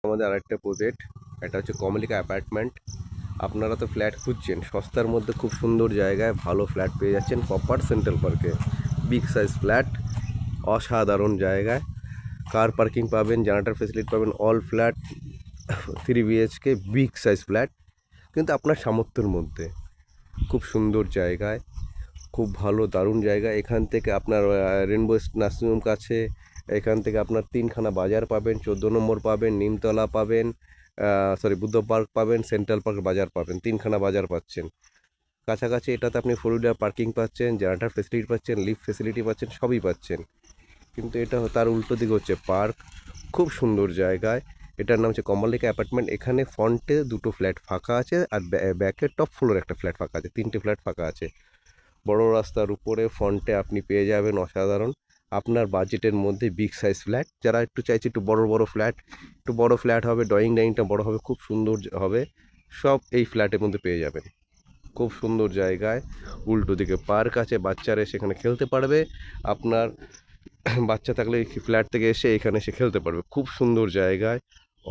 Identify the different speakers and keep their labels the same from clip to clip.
Speaker 1: আমাদের আরেকটা প্রজেক্ট, এটা হচ্ছে কমলিকা অ্যাপার্টমেন্ট। আপনারা তো ফ্ল্যাট খুঁজছেন, সস্তার মধ্যে খুব সুন্দর জায়গায় ভালো ফ্ল্যাট পেয়ে যাচ্ছেন কপার সেন্ট্রাল পার্কে। বিগ সাইজ ফ্ল্যাট, অসাধারণ জায়গায় কার পার্কিং পাবেন, জেনারেটর ফেসিলিটি পাবেন, all flat 3 BHK big size flat, কিন্তু আপনার সামর্থ্যের মধ্যে। খুব সুন্দর জায়গায়, খুব ভালো দারুণ জায়গা। এখান থেকে আপনার রেনবো নার্সিংহোম কাছে, এখান থেকে আপনার 3খানা বাজার পাবেন, 14 নম্বর পাবেন, নিমতলা পাবেন, বুদ্ধ পার্ক পাবেন, সেন্ট্রাল পার্ক বাজার পাবেন, 3খানা বাজার পাচ্ছেন কাছাকাছি। এটাতে আপনি 4 হুইলার পার্কিং পাচ্ছেন, জেনারেটর ফেসিলিটি পাচ্ছেন, লিফট ফেসিলিটি পাচ্ছেন, সবই পাচ্ছেন। কিন্তু এটা তার উল্টো দিকে হচ্ছে পার্ক, খুব সুন্দর জায়গায়। এটার নাম হচ্ছে কমলিকা অ্যাপার্টমেন্ট। এখানে ফ্রন্টে 2টো ফ্ল্যাট ফাঁকা আছে, আর ব্যাকে টপ ফ্লোরে একটা ফ্ল্যাট ফাঁকা আছে, 3টে ফ্ল্যাট ফাঁকা আছে। বড় রাস্তার উপরে ফ্রন্টে আপনি পেয়ে যাবেন অসাধারণ আপনার বাজেটের মধ্যে বিগ সাইজ ফ্ল্যাট। যারা একটু চাইছে একটু বড় ফ্ল্যাট, একটু বড় ফ্ল্যাট হবে, ড্রয়িং ডাইনিংটা বড় হবে, খুব সুন্দর হবে, সব এই ফ্ল্যাটের মধ্যে পেয়ে যাবেন। খুব সুন্দর জায়গায়, উল্টো দিকে পার্ক আছে, বাচ্চারা সেখানে খেলতে পারবে। আপনার বাচ্চা থাকলে এই ফ্ল্যাট থেকে এসে এখানে এসে খেলতে পারবে। খুব সুন্দর জায়গায়,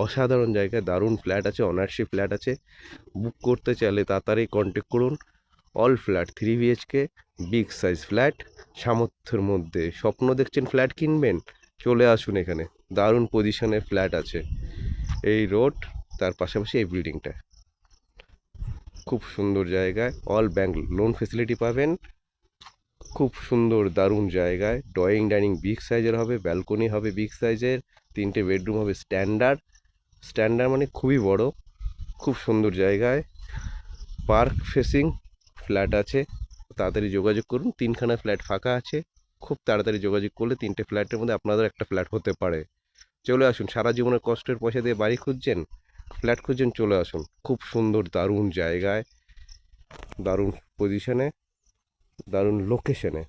Speaker 1: অসাধারণ জায়গায়, দারুণ ফ্ল্যাট আছে, অনারশিপ ফ্ল্যাট আছে। বুক করতে চাইলে তাড়াতাড়ি কন্ট্যাক্ট করুন। All flat 3 BHK big size flat, সামর্থ্যের মধ্যে। স্বপ্ন দেখছেন ফ্ল্যাট কিনবেন, চলে আসুন এখানে, দারুণ পজিশনে ফ্ল্যাট আছে। এই রোড, তার পাশাপাশি এই বিল্ডিংটা, খুব সুন্দর জায়গায়, অল ব্যাংক লোন ফেসিলিটি পাবেন। খুব সুন্দর দারুণ জায়গায়, ড্রয়িং ডাইনিং বিগ সাইজের হবে, ব্যালকনি হবে বিগ সাইজের, 3টে বেডরুম হবে স্ট্যান্ডার্ড। স্ট্যান্ডার্ড মানে খুবই বড়, খুব সুন্দর জায়গায়, পার্ক ফেসিং ফ্ল্যাট আছে। তাড়াতাড়ি যোগাযোগ করুন, 3খানা ফ্ল্যাট ফাঁকা আছে। খুব তাড়াতাড়ি যোগাযোগ করলে 3টে ফ্ল্যাটের মধ্যে আপনাদের একটা ফ্ল্যাট হতে পারে। চলে আসুন, সারা জীবনের কষ্টের পয়সা দিয়ে বাড়ি খুঁজছেন, ফ্ল্যাট খুঁজছেন, চলে আসুন। খুব সুন্দর দারুণ জায়গায়, দারুণ পজিশনে, দারুণ লোকেশনে।